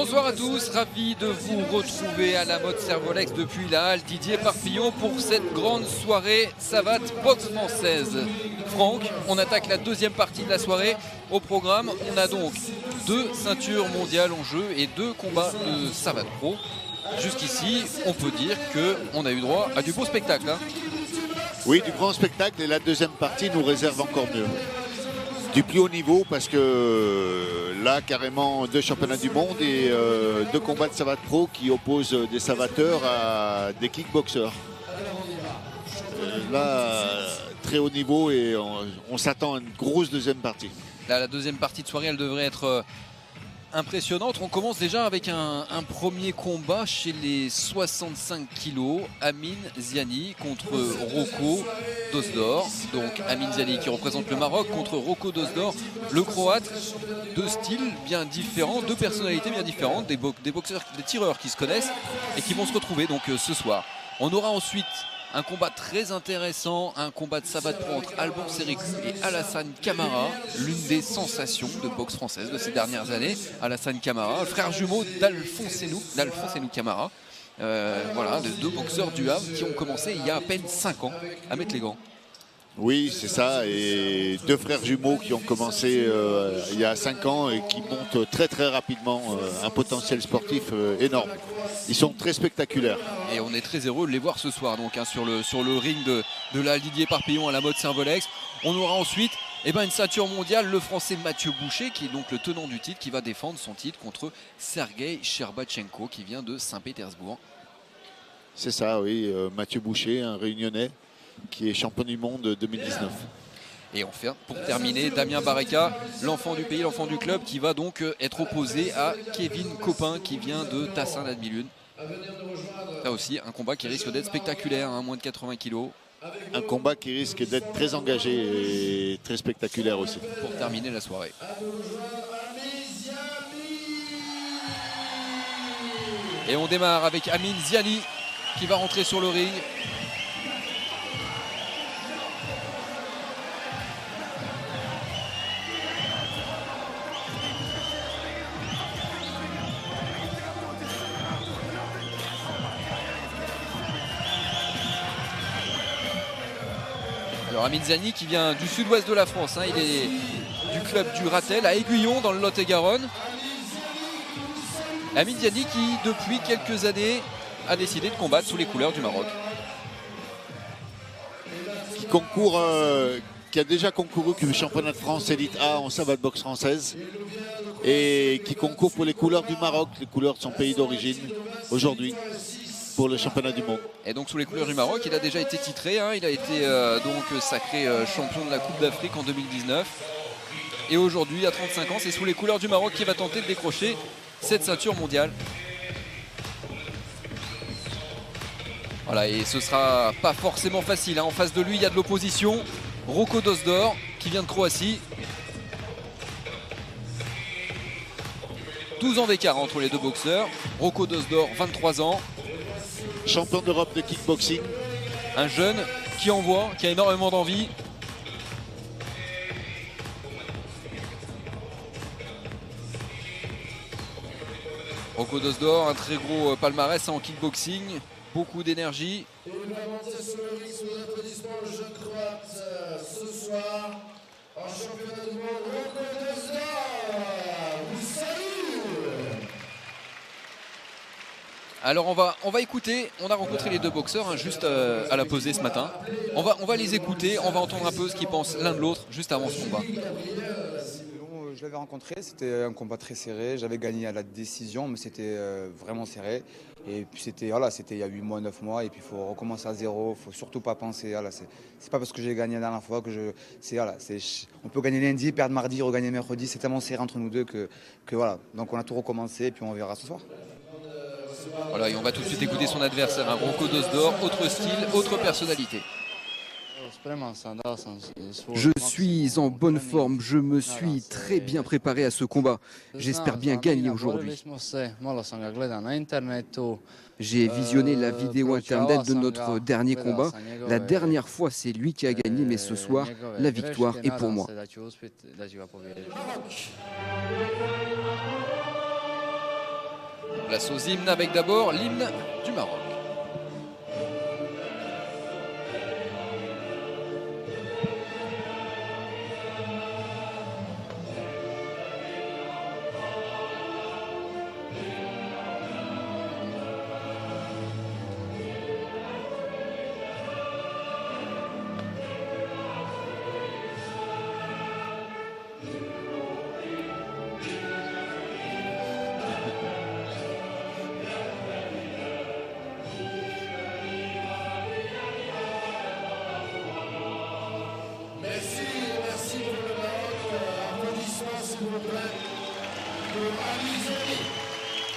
Bonsoir à tous, ravi de vous retrouver à la mode Servolex depuis la halle Didier Parpillon pour cette grande soirée savate boxe française. Franck, on attaque la deuxième partie de la soirée. Au programme, on a donc 2 ceintures mondiales en jeu et 2 combats de savate pro. Jusqu'ici, on peut dire qu'on a eu droit à du beau spectacle. Hein. Oui, du grand spectacle, et la deuxième partie nous réserve encore mieux. Du plus haut niveau, parce que là, carrément, 2 championnats du monde et 2 combats de savate pro qui opposent des savateurs à des kickboxers. Là, très haut niveau, et on s'attend à une grosse deuxième partie. Là, la deuxième partie de soirée, elle devrait être impressionnante. On commence déjà avec un premier combat chez les 65 kilos. Amin Ziani contre Roko Dosdor. Donc Amin Ziani qui représente le Maroc contre Roko Dosdor, le Croate. 2 styles bien différents, 2 personnalités bien différentes, des boxeurs, des tireurs qui se connaissent et qui vont se retrouver donc ce soir. On aura ensuite un combat très intéressant, un combat de savate pro entre Alban Serikou et Alassane Camara, l'une des sensations de boxe française de ces dernières années. Alassane Camara, le frère jumeau d'Alphonse Enou Camara. Voilà, les 2 boxeurs du Havre qui ont commencé il y a à peine 5 ans à mettre les gants. Oui, c'est ça, et 2 frères jumeaux qui ont commencé il y a 5 ans et qui montent très très rapidement un potentiel sportif énorme. Ils sont très spectaculaires. Et on est très heureux de les voir ce soir donc, hein, sur le ring de la Didier Parpillon à la mode Servolex. On aura ensuite une ceinture mondiale, le français Mathieu Boucher qui est donc le tenant du titre, qui va défendre son titre contre Sergei Sherbachenko qui vient de Saint-Pétersbourg. C'est ça, oui, Mathieu Boucher, un réunionnais qui est champion du monde 2019. Et enfin, pour terminer, Damien Bareka, l'enfant du pays, l'enfant du club, qui va donc être opposé à Kevin Copin qui vient de Tassin d'Admilune. Là aussi, un combat qui risque d'être spectaculaire, hein, moins de 80 kilos. Un combat qui risque d'être très engagé et très spectaculaire aussi. Pour terminer la soirée. Et on démarre avec Amin Ziani qui va rentrer sur le ring. Alors Amin Ziani qui vient du sud-ouest de la France, hein, il est du club du Ratel à Aiguillon dans le Lot-et-Garonne. Amin Ziani qui depuis quelques années a décidé de combattre sous les couleurs du Maroc. Qui a déjà concouru que le championnat de France Élite A en savate boxe française et qui concourt pour les couleurs du Maroc, les couleurs de son pays d'origine aujourd'hui, pour le championnat du monde. Et donc sous les couleurs du Maroc, il a déjà été titré, hein, il a été donc sacré champion de la Coupe d'Afrique en 2019. Et aujourd'hui, à 35 ans, c'est sous les couleurs du Maroc qu'il va tenter de décrocher cette ceinture mondiale. Voilà, et ce sera pas forcément facile, hein. En face de lui, il y a de l'opposition. Roko Dosdor qui vient de Croatie. 12 ans d'écart entre les 2 boxeurs. Roko Dosdor, 23 ans. Champion d'Europe de kickboxing. Un jeune qui envoie, qui a énormément d'envie. Roko Dosdor, un très gros palmarès en kickboxing. Beaucoup d'énergie. Ce soir, en championnat du monde, Roko Dosdor. Alors on va écouter, on a rencontré les 2 boxeurs hein, juste à la pesée ce matin. On va les écouter, on va entendre un peu ce qu'ils pensent l'un de l'autre juste avant ce combat. Je l'avais rencontré, c'était un combat très serré, j'avais gagné à la décision mais c'était vraiment serré. Et puis c'était il y a 8 mois, 9 mois et puis il faut recommencer à zéro, il ne faut surtout pas penser, c'est pas parce que j'ai gagné la dernière fois que on peut gagner lundi, perdre mardi, regagner mercredi, c'est tellement serré entre nous deux que voilà. Donc on a tout recommencé et puis on verra ce soir. Voilà, et on va tout de suite écouter son adversaire, un Roko Dosdor, autre style, autre personnalité. Je suis en bonne forme, je me suis très bien préparé à ce combat. J'espère bien gagner aujourd'hui. J'ai visionné la vidéo internet de notre dernier combat. La dernière fois, c'est lui qui a gagné, mais ce soir, la victoire est pour moi. Place aux hymnes avec d'abord l'hymne du Maroc.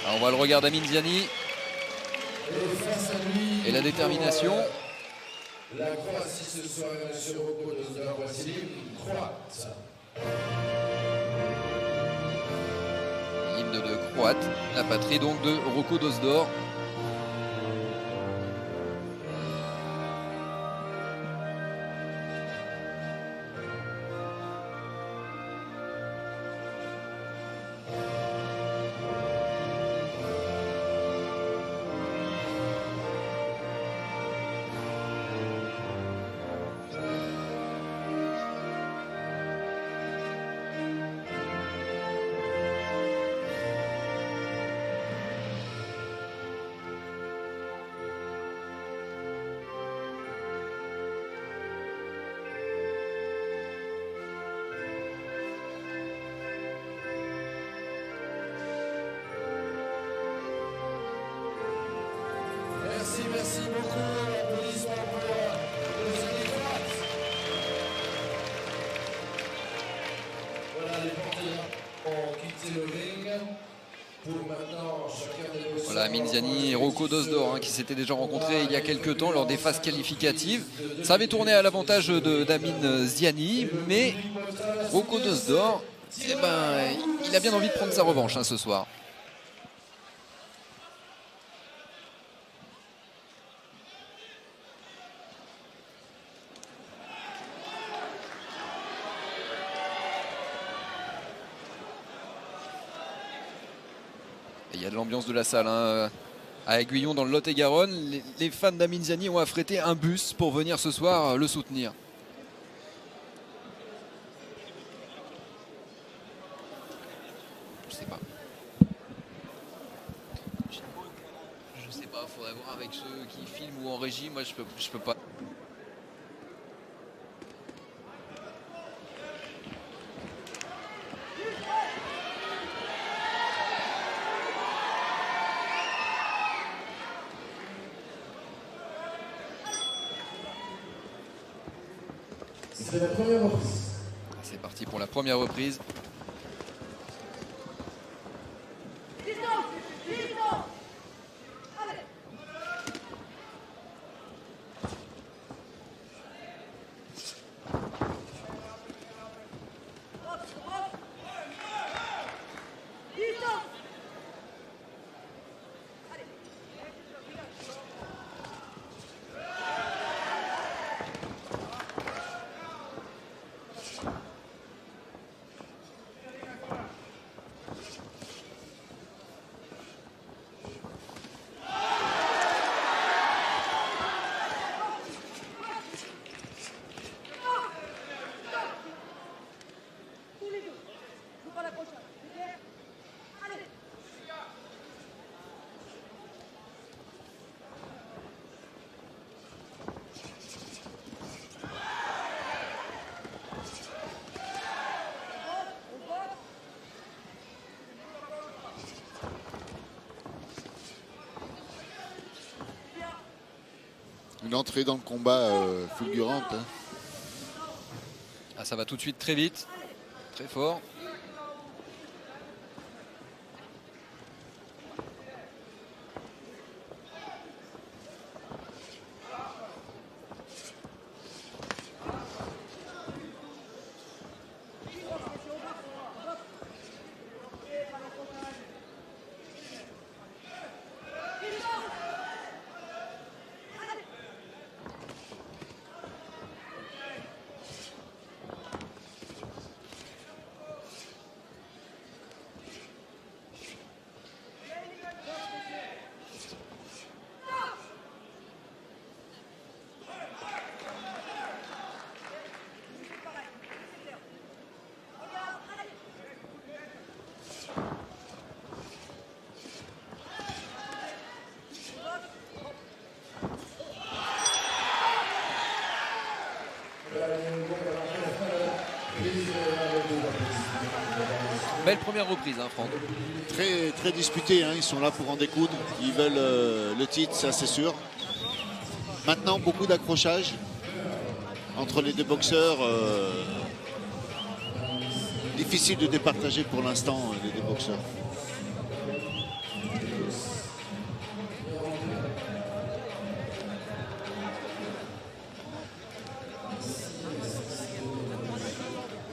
Alors on voit le regard d'Amin Ziani et la détermination. La Croatie ce soir, M. Roko Dosdor, voici l'hymne croate. L'hymne de Croate, la patrie donc de Roko Dosdor. Merci beaucoup. Applaudissements pour nos amis croates. Voilà, les porteurs ont quitté le ring. Pour maintenant, chacun des boxeurs. Voilà, Amin Ziani et Roko Dosdor qui s'étaient déjà rencontrés il y a quelques temps lors des phases qualificatives. Ça avait tourné à l'avantage d'Amin Ziani, mais Roko Dosdor, eh ben, il a bien envie de prendre sa revanche ce soir. Il y a de l'ambiance de la salle à Aiguillon dans le Lot-et-Garonne. Les fans d'Amin Ziani ont affrété un bus pour venir ce soir le soutenir. Je sais pas. Je sais pas, faudrait voir avec ceux qui filment ou en régie. Moi je peux pas. C'est la première reprise. C'est parti pour la première reprise. Une entrée dans le combat fulgurante. Ah, ça va tout de suite très vite, très fort. Belle première reprise, hein, Franck. Très, très disputé, hein. Ils sont là pour en découdre. Ils veulent le titre, ça c'est sûr. Maintenant, beaucoup d'accrochages entre les deux boxeurs. Difficile de départager pour l'instant les deux boxeurs.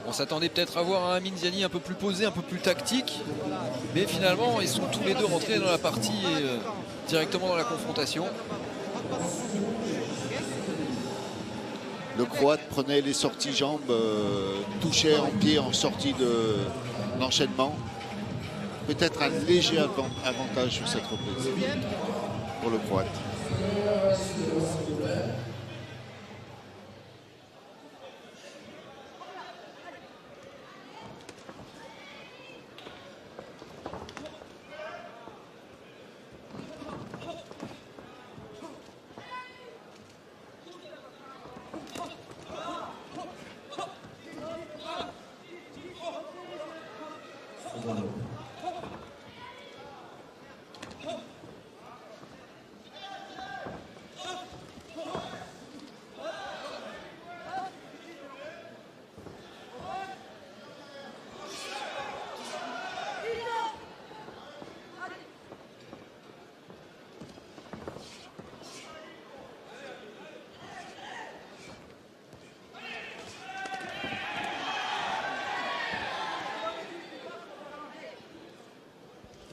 On s'attendait peut-être à voir un Amin Ziani un peu plus posé, un peu plus tactique. Mais finalement, ils sont tous les deux rentrés dans la partie et directement dans la confrontation. Le Croate prenait les sorties jambes, touchait en pied en sortie d'enchaînement. Peut-être un léger avantage sur cette reprise pour le Croate.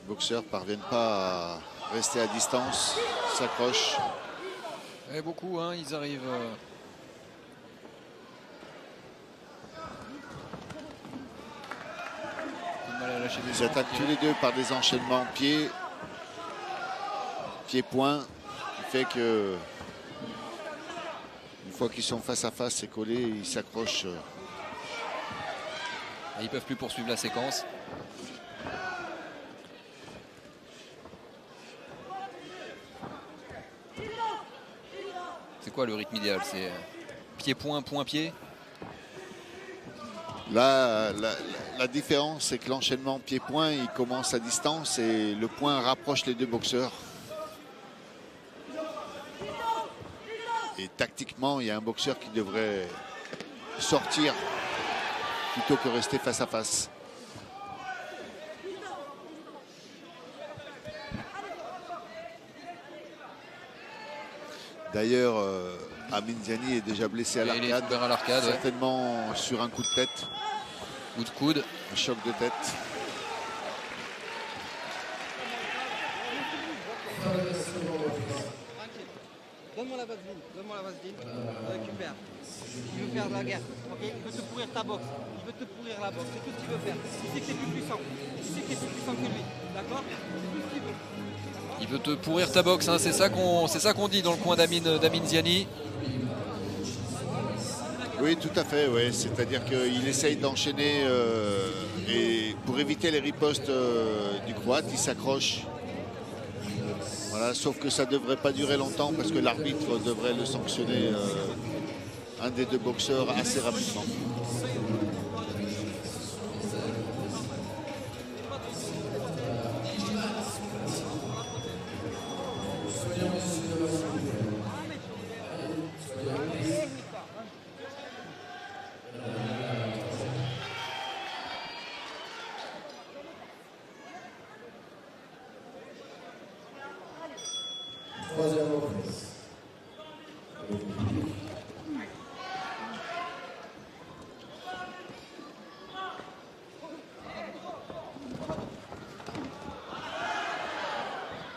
Les boxeurs ne parviennent pas à rester à distance, s'accrochent. Et beaucoup, hein, ils arrivent. Mal à lâcher des Ils attaquent tous les deux par des enchaînements pied-point, qui fait que une fois qu'ils sont face à face, c'est collé, ils s'accrochent. Et ils peuvent plus poursuivre la séquence. C'est quoi le rythme idéal? C'est pied-point, point-pied? Là, la différence, c'est que l'enchaînement pied-point, il commence à distance et le point rapproche les deux boxeurs. Et tactiquement, il y a un boxeur qui devrait sortir plutôt que rester face à face. D'ailleurs, Amin Ziani est déjà blessé à Il est l'arcade. ouvert à l'arcade, ouais. Certainement sur un coup de tête. Coup de coude. Un choc de tête. Donne-moi la vaseline, récupère. Il veut faire de la guerre, ok? Il veut te pourrir ta boxe, il veut te pourrir la boxe, c'est tout ce qu'il veut faire. Il sait que t'es plus puissant, il sait que t'es plus puissant que lui, d'accord? C'est tout ce qu'il veut. Il veut te pourrir ta boxe, hein. C'est ça qu'on dit dans le coin d'Amin Ziani. Oui, tout à fait, ouais. C'est-à-dire qu'il essaye d'enchaîner et pour éviter les ripostes du Croate, il s'accroche. Voilà, sauf que ça ne devrait pas durer longtemps parce que l'arbitre devrait le sanctionner, un des deux boxeurs, assez rapidement. Troisième reprise.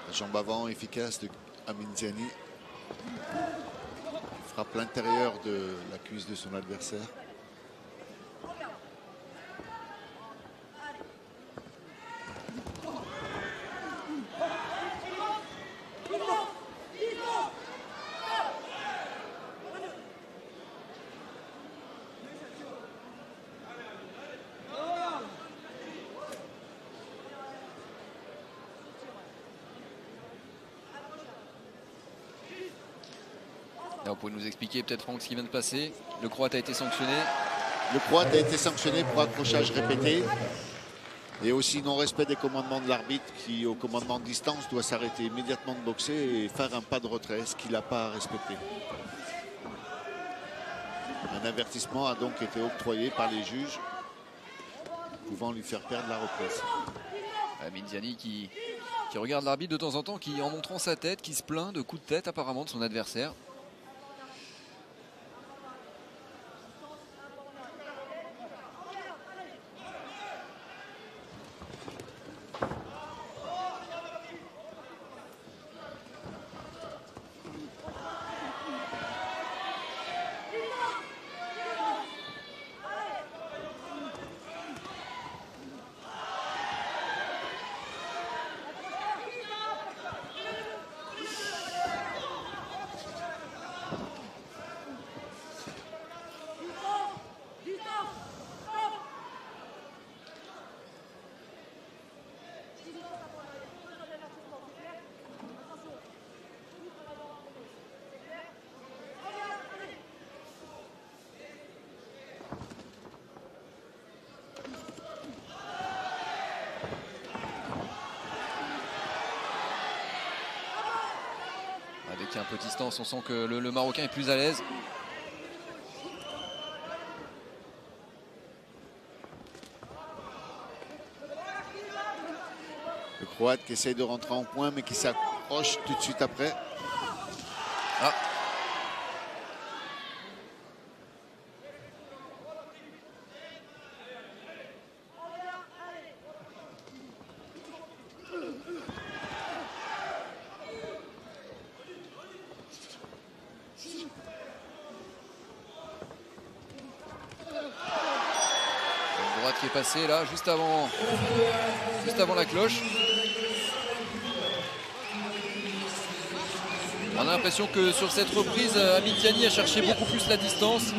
La jambe avant efficace de Amin Ziani. Il frappe l'intérieur de la cuisse de son adversaire. Là, vous pouvez nous expliquer peut-être, Franck, ce qui vient de passer. Le Croate a été sanctionné. Le Croate a été sanctionné pour accrochage répété. Et aussi non-respect des commandements de l'arbitre qui, au commandement de distance, doit s'arrêter immédiatement de boxer et faire un pas de retrait, ce qu'il n'a pas respecté. Un avertissement a donc été octroyé par les juges, pouvant lui faire perdre la reprise. Amin Ziani qui regarde l'arbitre de temps en temps, qui en montrant sa tête, qui se plaint de coups de tête apparemment de son adversaire. Avec un peu de distance, on sent que le Marocain est plus à l'aise. Le Croate qui essaye de rentrer en point mais qui s'accroche tout de suite après. Ah. Une droite qui est passée là, juste avant la cloche. On a l'impression que sur cette reprise, Amin Ziani a cherché beaucoup plus la distance,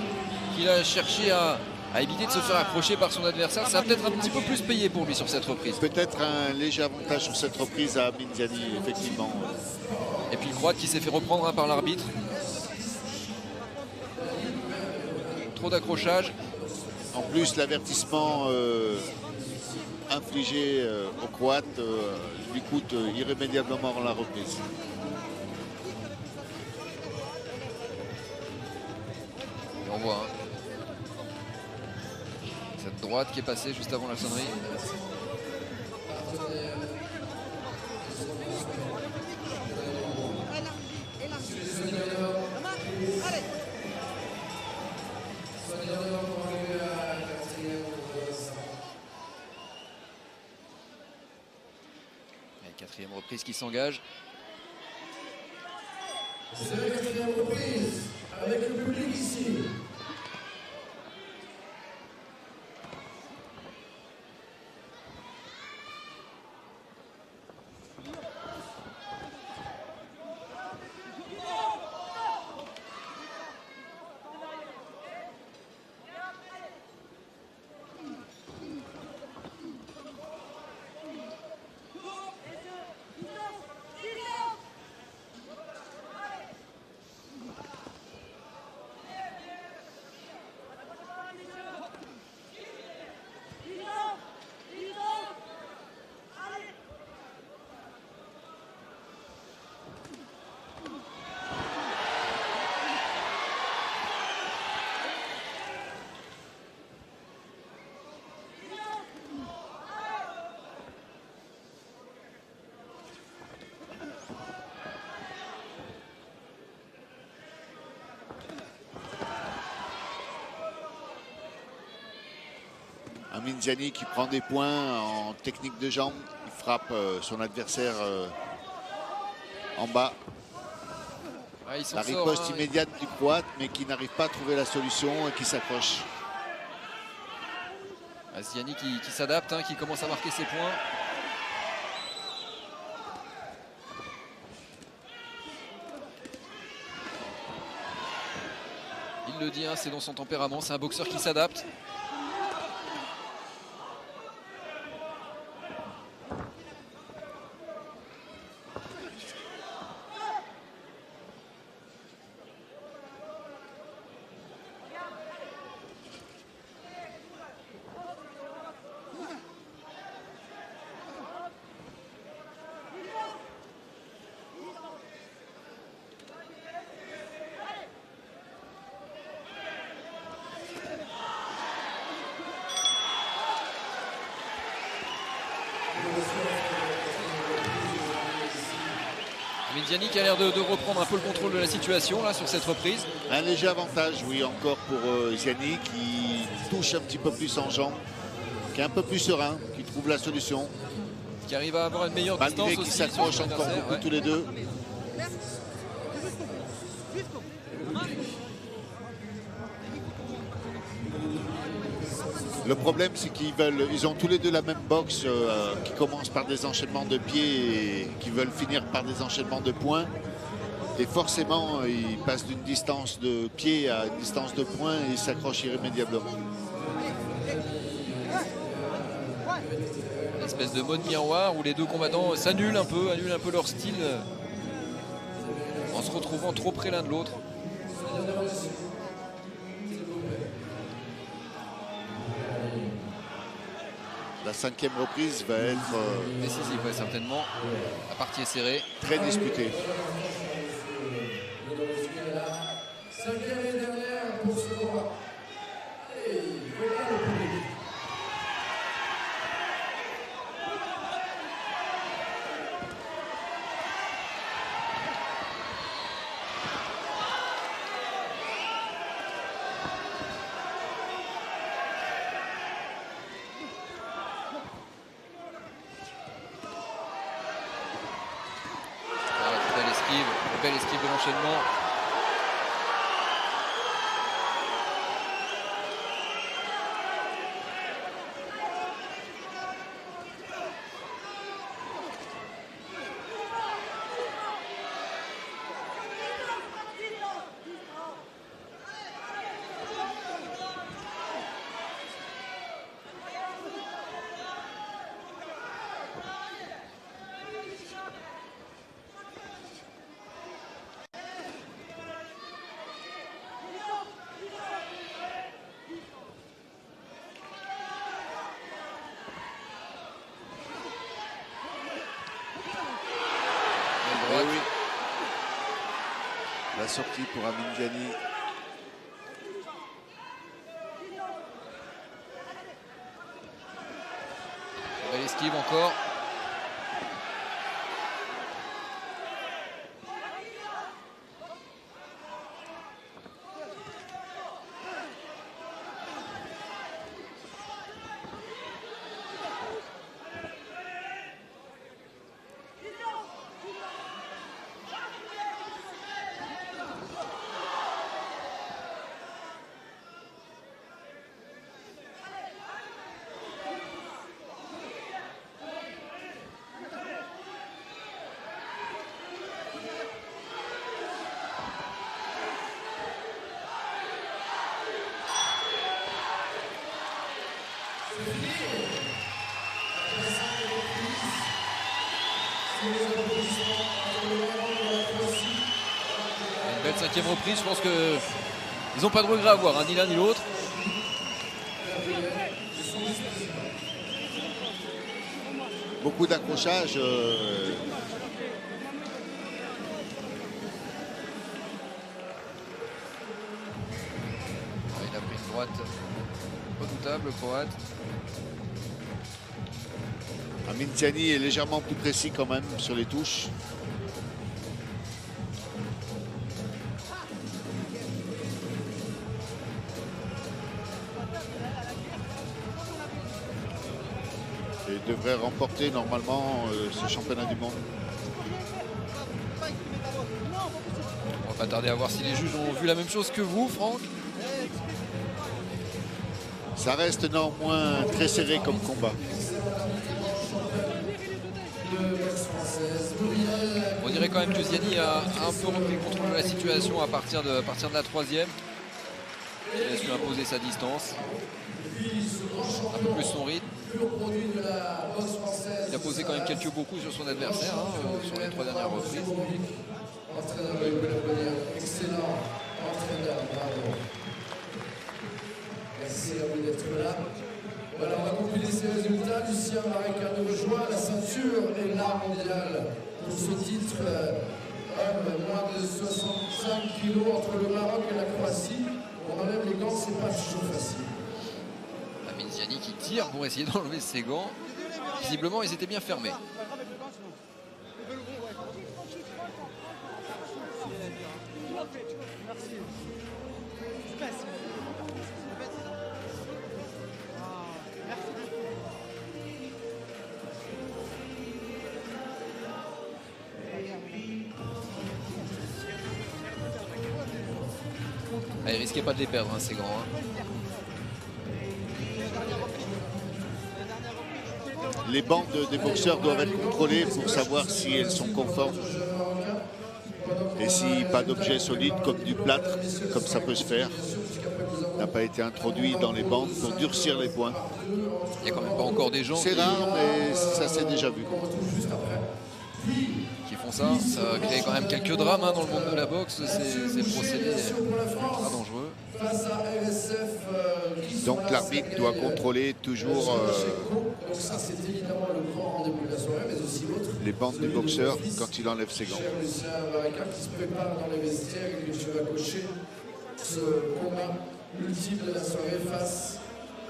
qu'il a cherché à éviter de se faire accrocher par son adversaire. Ça a peut-être un petit peu plus payé pour lui sur cette reprise. Peut-être un léger avantage sur cette reprise à Amin Ziani, effectivement. Et puis le Croate qui s'est fait reprendre par l'arbitre. Trop d'accrochage. En plus, l'avertissement infligé au Croate lui coûte irrémédiablement la reprise. Et on voit hein, cette droite qui est passée juste avant la sonnerie. Et quatrième reprise qui s'engage. C'est la quatrième reprise avec le public ici. Amin Ziani qui prend des points en technique de jambe. Il frappe son adversaire en bas. Ah, la riposte immédiate du Croate, mais qui n'arrive pas à trouver la solution et qui s'accroche. Ziani qui s'adapte, hein, qui commence à marquer ses points. Il le dit, hein, c'est dans son tempérament, c'est un boxeur qui s'adapte. Amin Ziani qui a l'air de reprendre un peu le contrôle de la situation là sur cette reprise. Un léger avantage, oui, encore pour Ziani qui touche un petit peu plus en jambes, qui est un peu plus serein, qui trouve la solution. Qui arrive à avoir une meilleure distance Malgré aussi. qu'ils s'accrochent encore beaucoup tous les deux. Le problème, c'est ils ont tous les deux la même boxe qui commence par des enchaînements de pieds et qui veulent finir par des enchaînements de poings. Et forcément, ils passent d'une distance de pied à une distance de poing et ils s'accrochent irrémédiablement. Une espèce de mode miroir où les deux combattants s'annulent un peu leur style en se retrouvant trop près l'un de l'autre. La 5e reprise va être décisive, ouais, certainement. La partie est serrée. Très disputée. 5e et dernière pour ce combat. Belle esquive de l'enchaînement. Oui. La sortie pour Amin Ziani. Belle esquive encore. Une belle 5e reprise, je pense qu'ils n'ont pas de regret à avoir, hein, ni l'un ni l'autre. Beaucoup d'accrochage. Il a pris une droite redoutable, le croate. Amin Ziani est légèrement plus précis quand même sur les touches. Et il devrait remporter normalement ce championnat du monde. On va pas tarder à voir si les juges ont vu la même chose que vous, Franck. Ça reste néanmoins très serré comme combat. On dirait quand même que Ziani a un peu repris le contrôle de la situation à partir de la 3e. Il laisse lui imposer sa distance. Un peu plus son rythme. Il a posé quand même quelques beaux coups sur son adversaire sur les 3 dernières reprises. Excellent entraîneur, bravo. Merci à vous d'être là. Voilà, on va compiler ces résultats. Lucien Maréca nous rejoint. La ceinture est là mondiale pour ce titre. Homme, moins de 65 kilos entre le Maroc et la Croatie. On enlève les gants, c'est pas toujours facile. Amin Ziani qui tire pour essayer d'enlever ses gants. Visiblement, ils étaient bien fermés. Ah, il risquait pas de les perdre, hein, ces grands. Hein. Les bandes des boxeurs doivent être contrôlées pour savoir si elles sont conformes. Et si pas d'objet solide comme du plâtre, comme ça peut se faire, n'a pas été introduit dans les bandes pour durcir les points. Il n'y a quand même pas encore des gens C'est rare, mais ça s'est déjà vu. Qui font ça. Ça crée quand même quelques drames hein, dans le monde de la boxe. Ces procédés très dangereux. Donc l'arbitre doit contrôler toujours les bandes du boxeur quand il enlève ses gants. Lucien Baraca qui se prépare dans les vestiaires avec les cheveux à cocher. Ce combat ultime de la soirée face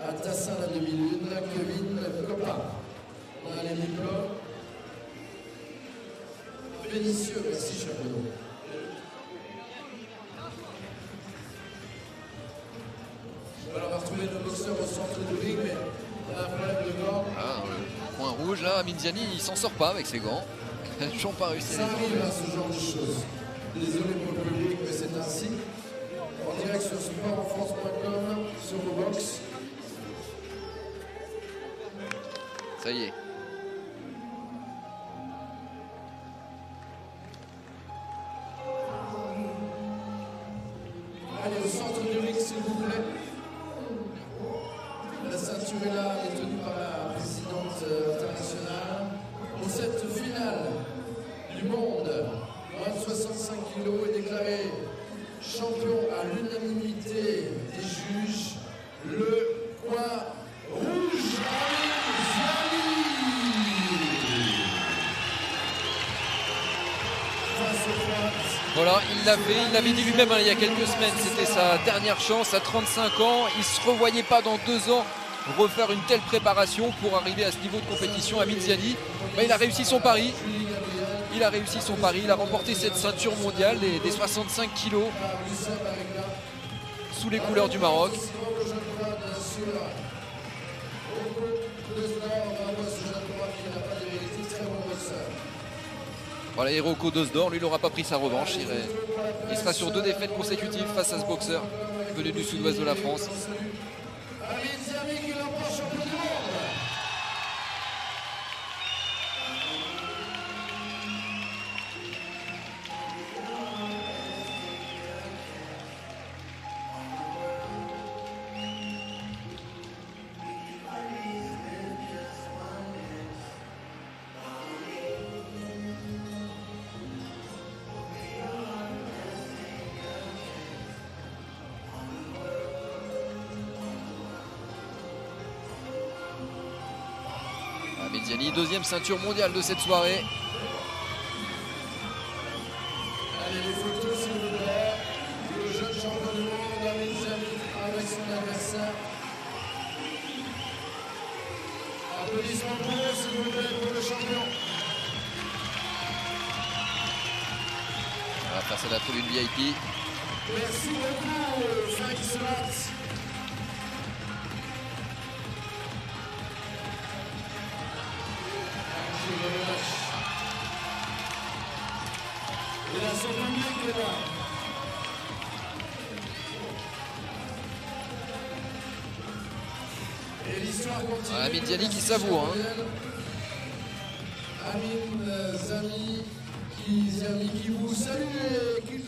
à Tassin la demi-lune, Kevin Coppa. On a les diplômes. Vénitieux, merci cher Bruno. Alors on va retrouver le boxeur au centre du ring, mais on a un problème de gants. Ah, le point rouge là, Amin Ziani, il s'en sort pas avec ses gants. Ils n'ont toujours pas réussi à Ça les arrive enlever. à ce genre de choses. Désolé pour le public, mais c'est ainsi. En direct sur sportenfrance.com, sur vos box. Ça y est. Allez au centre du ring, s'il vous plaît. La ceinture est là, elle est tenue par la présidente internationale. Pour cette finale du monde, moins de 65 kg est déclaré champion à l'unanimité des juges, le coin rouge. Voilà, il l'avait dit lui-même hein, il y a quelques semaines, c'était sa dernière chance à 35 ans. Il ne se revoyait pas dans 2 ans refaire une telle préparation pour arriver à ce niveau de compétition. Amin Ziani, il a réussi son pari. Il a réussi son pari, il a remporté cette ceinture mondiale des 65 kilos sous les couleurs du Maroc. Voilà, et Rocco Dosdor, lui, il n'aura pas pris sa revanche. Il sera sur 2 défaites consécutives face à ce boxeur venu du sud-ouest de la France. Amin Ziani, 2e ceinture mondiale de cette soirée. Allez, les photos, s'il vous plaît. Le jeune champion du monde, Amin Ziani, avec son adversaire. Applaudissements pour eux, s'il vous plaît, pour le champion. Voilà, face à la tribune VIP. Merci beaucoup, Frank Slat. Il a son public là. Et l'histoire continue. Amin Ziani qui savoure. Hein. Amin Ziani qui vous salue et qui